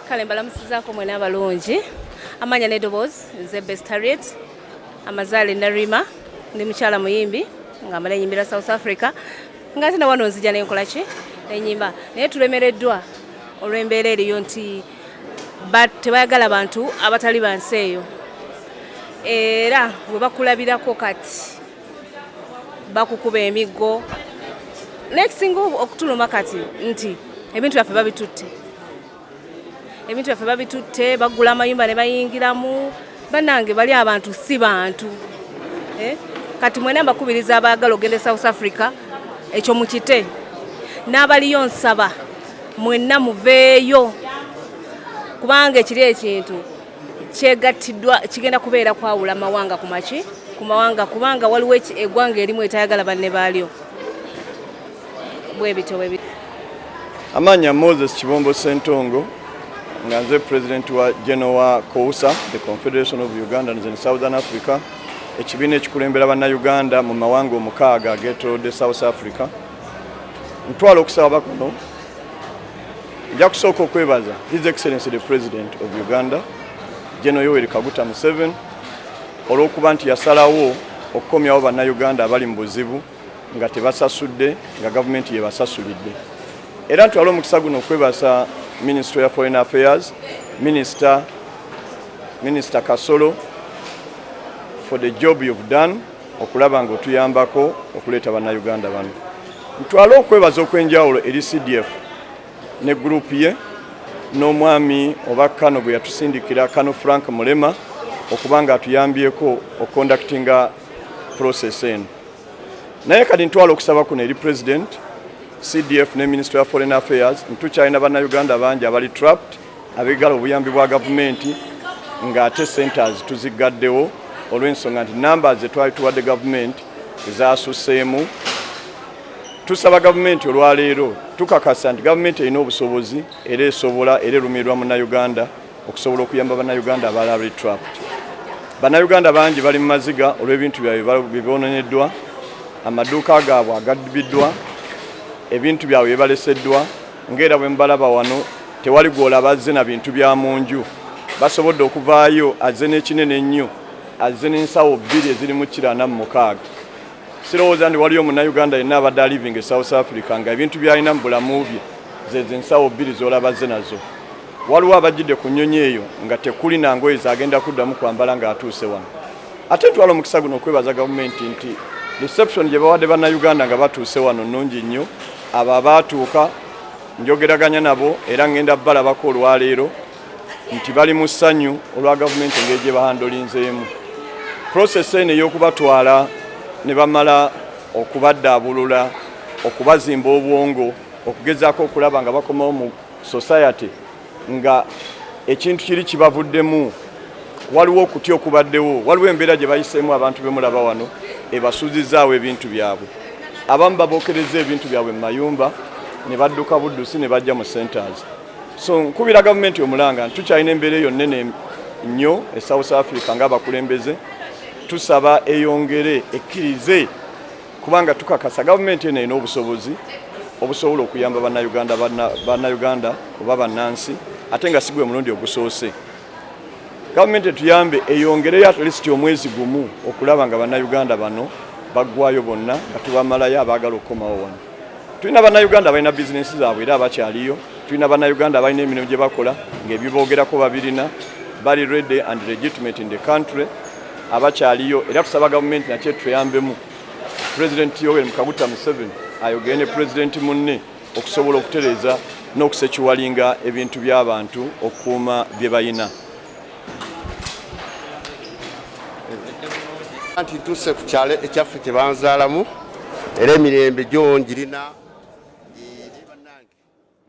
Kale mbalamusizaako mwena abalungi amanya neddoboozi nze Best Harriet amazaale Narima ndi mukyala muyimbi nga mala nyimbira South Africa nga ate na wano nzija nenkola ki nenyimba naye tulemereddwa olw'embeera eriyo nti tebayagala bantu abatali bansi eyo era bwe bakulabirako kati bakukuba emiggo nekisinga okutuluma kati nti ebintu byaffe babitutte bagula amayumba ne bayingiramu bannange bali abantu si bantu kati mwena mbakubiriza abaagala ogende South Africa ekyo mukite n'abaliyo nsaba mwenna muveeyo kubanga ekiri ekintu kyegattiddwa kigenda kubeera kwawula mawanga ku mawanga kubanga waliwo eggwanga erimu etayagala banne baalyo bwebito amanya Moses Kibombo Sentongo nga nze president wa General wa COUSA, the Confederation of Ugandans in Southern Africa, ekibiina ekikulembera bannayuganda mu mawanga omukaaga ageetoolodde South Africa. Ntwala okusaba kuno nja kusooka okwebaza His Excellency the President of Uganda, General Yoweri Kaguta Museveni, olw'okuba nti yasalawo okukomyawo bannayuganda abali mu buzibu nga tebasasudde nga gavumenti yebasasulidde. Era ntwala omukisa guno okwebaza Ministry of Foreign Affairs, Minister Kasolo, for the job you've done, okulaba nga otuyambako okuleeta bannayuganda bano. Ntwala okwebaza okwenjawulo eri CDF ne group ye n'omwami oba Kano gwe yatusindikira Kano Frank Mulema okubanga atuyambyeko okonductinga process eno. Naye kati ntwala okusaba kuno eri President, CDF ne Ministry of Foreign Affairs ntukyalina bannayuganda bangi abali trapped abeegala obuyambi bwa gavumenti nga ate centers tuzigaddewo olw'ensonga nti numbers zetwali tuwadde gavumenti ezasuseemu. Tusaba gavumenti olwaleero tukakasa nti gavumenti erina obusobozi era esobola era erumirirwa munnayuganda okusobola okuyamba bannayuganda abalala abali trapped. Bannayuganda bangi bali mu maziga olw'ebintu byabwe bibooneddwa, amaduuka gaabwe agaddibiddwa, ebintu byabwe bibaleseddwa, ng'era bwe mbalaba wano tewali gw'olaba azze na bintu bya mu nju. Basobodde okuvaayo azze n'ekinene ennyo, azze n'ensawo 2 eziri mu 46. Sirowooza nti waliyo munnayuganda yenna abadde aliving e South Africa nga ebintu by'alina mu bulamu bye zezo ensawo 2 z'olaba azze nazo. Waliwo abajjidde ku nnyonyi eyo nga tekuli na ngoye zagenda kuddamu kwambala ng'atuuse wano. Ate ntwala omukisa guno okwebaza gavumenti nti reception gye bawadde bannayuganda nga batuuse wano nnungi nnyo. Abo abaatuuka njogeraganya nabo era ngenda balabako olwaleero nti bali mu ssanyu olwa gavumenti engeri gye bahandolinzeemu. Process eno ey'okubatwala ne bamala okubaddaabulula, okubazimba obwongo, okugezaako okulaba nga bakomawo mu society nga ekintu kiri kibavuddemu, waliwo okutya okubaddewo, waliwo embeera gye bayiseemu abantu be mulaba wano ebasuuzizaawo ebintu byabwe. Abamu babookereza ebintu byabwe mu mayumba ne badduka buddusi ne bajja mu centers. So nkubira gavumenti omulanga tukyalina embeera eyo nnene nnyo e South Africa ng'abakulembeze, tusaba eyongere ekkirize kubanga tukakasa gavumenti eno erina obusobozi obusobola okuyamba bannayuganda oba bannansi ate nga si gwe mulundi ogusoose. Gavumenti etuyambe eyongereyo at least omwezi gumu okulaba nga bannayuganda bano baggwayo bonna nga tubamalayo abaagala okukomawo wano. Tulina bannayuganda balina bizinesi zaabwe era abakyaliyo tulina bannayuganda abalina emirimu gye bakola ng'ebiboogerako babirina bali ready and legitimate in the country abakyaliyo era tusaba gavumenti nakyo tuyambemu President Yoweri Kaguta Museveni ayogere ne President munne okusobola okutereeza n'okusekiwalinga ebintu by'abantu okukuuma bye bayina. Anti tuse ku kyalo ekyaffe kye banzaalamu era emirembe gyo ngirina eri bannange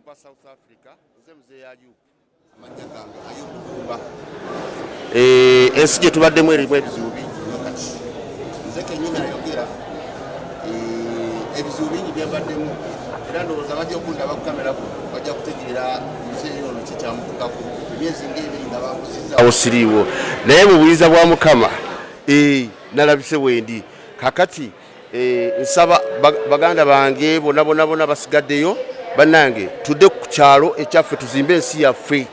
mpa South Africa nze muzeeyi Ayubu amanya gange Ayubu Kumba ensi gye tubaddemu erimu ebizibu bingi nnyo kati nze kennyini ayogera ebizibu bingi bye mbaddemu era ndowooza bajja okundaba ku kamerako bajja kutegeera muzeeyi ono kikyamukukako emyezi ng'ebiri nga bangusizaawo siriiwo naye mu buyiza bwa Mukama nalabise wendi kakati nsaba baganda bange bona basigaddeyo bannange tudde ku kyalo ekyaffe tuzimbe ensi yaffe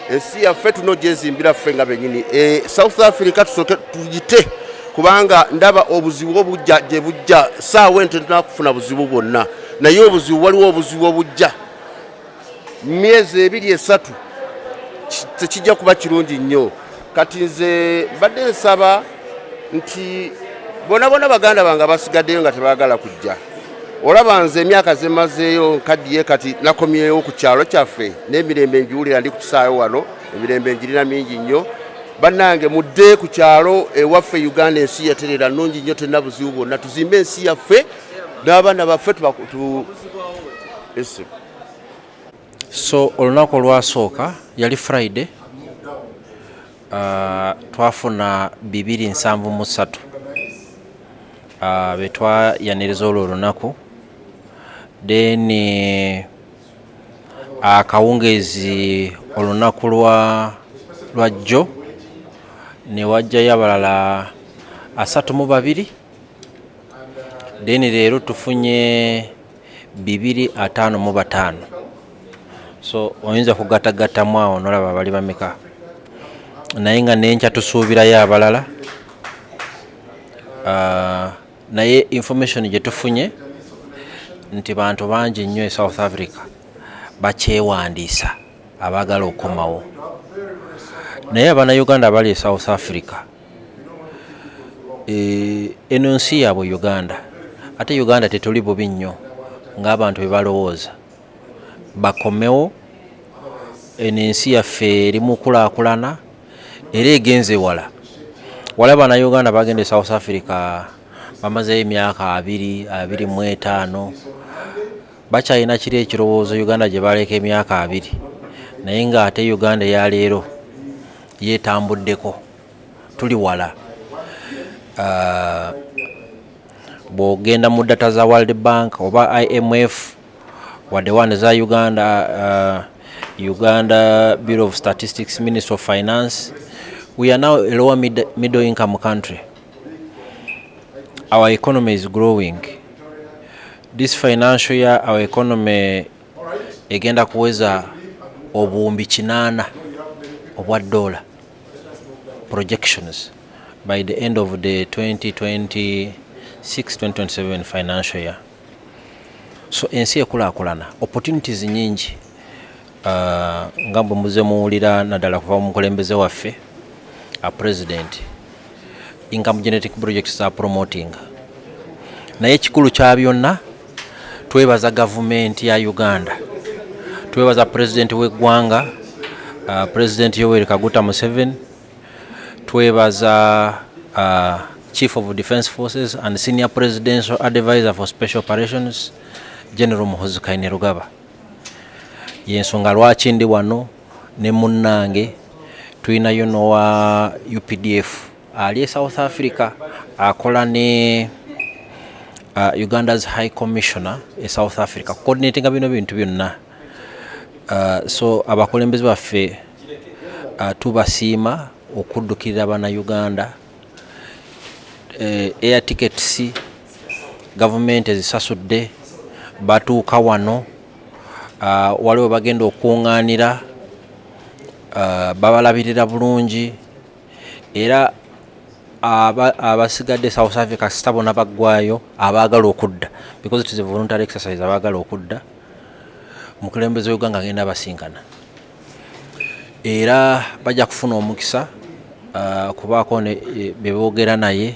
ensi yaffe tunogyezimbira ffe nga benyini South Africa tusooke tugite kubanga ndaba obuzibu obujja gye bujja saawa ente tunakufuna buzibu bwonna naye obuzibu waliwo obuzibu obujja myezi 2-3 tekijja kuba kirungi nnyo kati nze mbadde nsaba nti bona baganda bange abasigaddeyo nga tebaagala kujja olaba nze emyaka zemazeeyo nkaddiye kati nakomyewo ku kyalo kyaffe n'emirembe ngiwulira ndi ku kisaayo wano emirembe ngirina mingi nnyo bannange mudde ku kyalo ewaffe Uganda ensi yaterera nnungi nnyo tena buzibu bwonna tuzimbe ensi yaffe n'abaana baffe so olunaku olwasooka yali Friday twafuna 273 betwayaniriza olwo olunaku then akawungezi olunaku lwa jjo ne wajjayo abalala 32 then leero tufunye 255 so oyinza kugatagattamu awo nolaba bali bameka naye nga nenkya tusuubirayo abalala naye information gye tufunye nti bantu bangi nnyo e South Africa bakyewandiisa abaagala okukomawo naye abannayuganda abali e South Africa eno nsi yaabwe Uganda ate Uganda tetuli bubi nnyo ng'abantu bwe balowooza bakomewo eno ensi yaffe eri mu kulaakulana era egenze wala bannayuganda bagenda e South Africa bamazeyo emyaka 25 bakyalina kiri ekirowoozo Uganda gye baleka emyaka 2 naye nga ate Uganda eya leero yeetambuddeko tuli wala bw'ogenda mu data za World Bank oba IMF wadde wane za Uganda Bureau of Statistics, Ministry of Finance, we are now a lower middle income country. Our economy is growing. This financial year our economy egenda kuweza obuwumbi 8 obwa dollar projections by the end of the 2026-2027 financial year. So ensi ekulaakulana opportunities nyingi ngambo muze muwulira naddala kuva mu mukulembeze waffe a president income genetic projects are promoting naye ekikulu kya byonna twebaza gavumenti ya Uganda twebaza president w'eggwanga President Yoweri Kaguta Museveni twebaza Chief of Defence Forces and Senior Presidential Advisor for Special Operations General Muhoozi Kainerugaba. Yensonga lwaki ndi wano ne munnange tulinayo n'owa UPDF ali e South Africa akola ne Uganda's High Commissioner e South Africa coordinating bino bintu byonna. So abakulembeze baffe tubasiima okuddukirira bana Uganda air tickets government ezisasudde batuuka wano waliwo bagenda okuŋŋaanira babalabirira bulungi era abasigadde South Africa sitabona baggwayo abaagala okudda because it is a voluntary exercise abaagala okudda omukulembeze w'eggwanga agenda abasinkana era bajja kufuna omukisa kubaako beboogera naye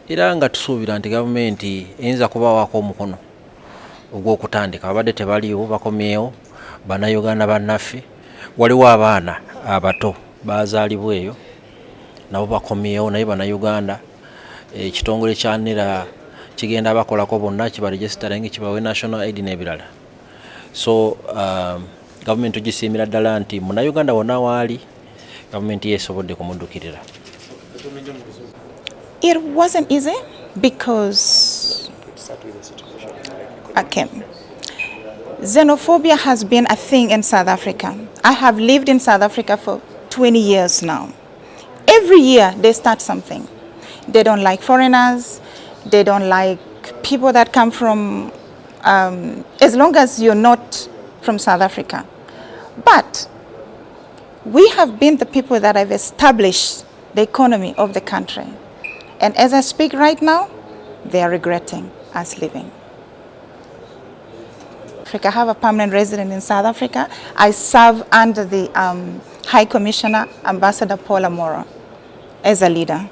era nga tusuubira nti gavumenti eyinza kubawaako omukono ogw'okutandika babadde tebaliiwo bakomyewo bannayuganda bannaffe waliwo abaana abato bazaalibwa eyo nabo bakomyewo naye bannayuganda ekitongole kya NERA kigenda bakolako bonna kibaregistering kibawe national aid n'ebirala so gavumenti tugisiimira ddala nti munnayuganda wonna waali gavumenti yeesobodde kumuddukirira. It wasn't easy because xenophobia has been a thing in South Africa. I have lived in South Africa for 20 years now. Every year they start something. They don't like foreigners. They don't like people that come from, as long as you're not from South Africa. But we have been the people that have established the economy of the country. And as I speak right now, they are regretting us leaving. I have a permanent resident in South Africa. I serve under the High Commissioner, Ambassador Paula Moro, as a leader.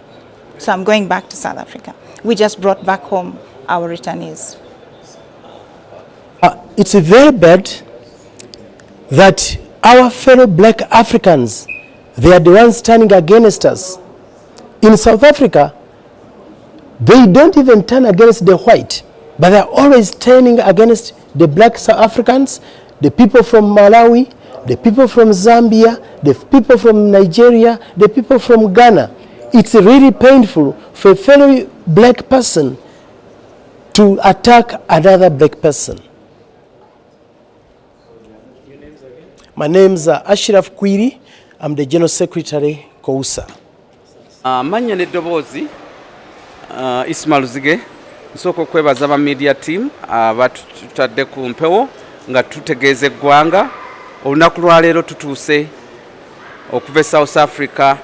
So I'm going back to South Africa. We just brought back home our returnees. It's very bad that our fellow black Africans, they are the ones standing against us. In South Africa, they don't even turn against the white, but they're always turning against the black South Africans, the people from Malawi, the people from Zambia, the people from Nigeria, the people from Ghana. It's really painful for a fellow black person to attack another black person. My name's Ashraf Kwiri. I'm the General Secretary, Kousa. Manya neddobozi Ismail Zige nsoko kwebaza ba media team abatutadde ku mpewo nga tutegeeze eggwanga olunaku lwaleero tutuuse okuva South Africa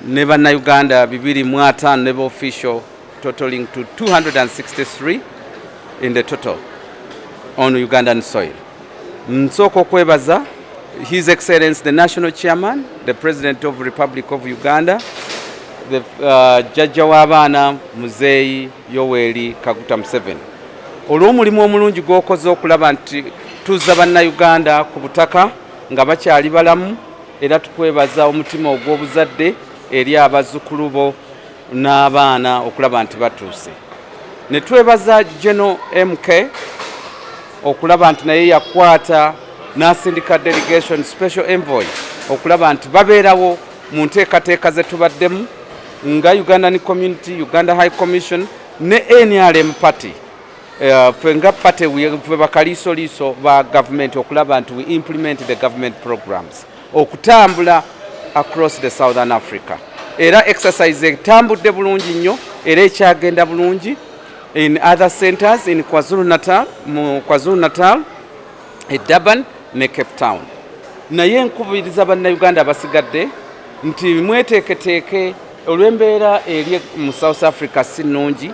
ne bannayuganda 205 ne official totaling to 263 in the total on Ugandan soil. Nsoko kwebaza His Excellency the National Chairman, the President of the Republic of Uganda, the Jajja w'abaana Muzeeyi Yoweri Kaguta Museveni. Olw'omulimu omulungi gw'okoze okulaba nti tuzza bannayuganda ku butaka nga bakyali balamu era tukwebaza omutima ogw'obuzadde eri abazzukulu bo n'abaana okulaba nti batuuse. Ne twebaza General MK okulaba nti naye yakwata n'asindika delegation special envoy okulaba nti babeerawo mu nteekateeka ze tubaddemu nga Ugandan Community, Uganda High Commission ne NRM Party. Fenga party we bakaliisoliiso ba government okulaba nti we implement the government programs okutambula across the Southern Africa. Era exercise etambudde bulungi nnyo era ekyagenda bulungi in other centers in KwaZulu Natal, Durban ne Cape Town. Naye nkubiriza bannayuganda abasigadde nti mweteeketeeke olw'embeera eri mu South Africa si nnungi.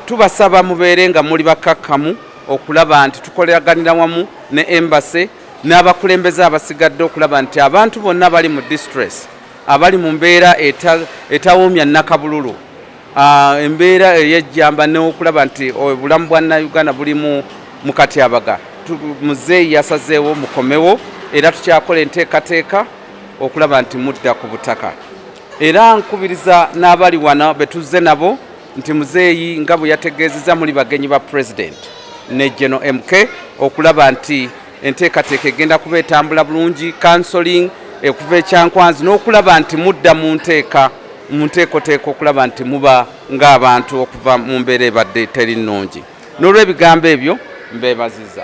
Tubasaba mubeere nga muli bakakkamu okulaba nti tukoleraganira wamu ne embassy n'abakulembeze abasigadde okulaba nti abantu bonna bali mu distress, abali mu mbeera etawoomya nnakabululu, embeera ey'ejjamba n'okulaba nti obulamu bwa Uganda bulimu mu katyabaga. Muzeeyi yasazeewo mukomewo era tukyakola enteekateeka okulaba nti mudda ku butaka. Era nkubiriza n'abali wano betuzze nabo nti Muzeeyi nga bwe yategeezezza muli bagenyi ba President ne General MK okulaba nti enteekateeka egenda kuba etambula bulungi, counseling okuva ekyankwanzi n'okulaba nti mudda mu nteekoteeka okulaba nti muba ng'abantu okuva mu mbeera ebadde teri nnungi. N'olw'ebigambo ebyo mbeebaziza.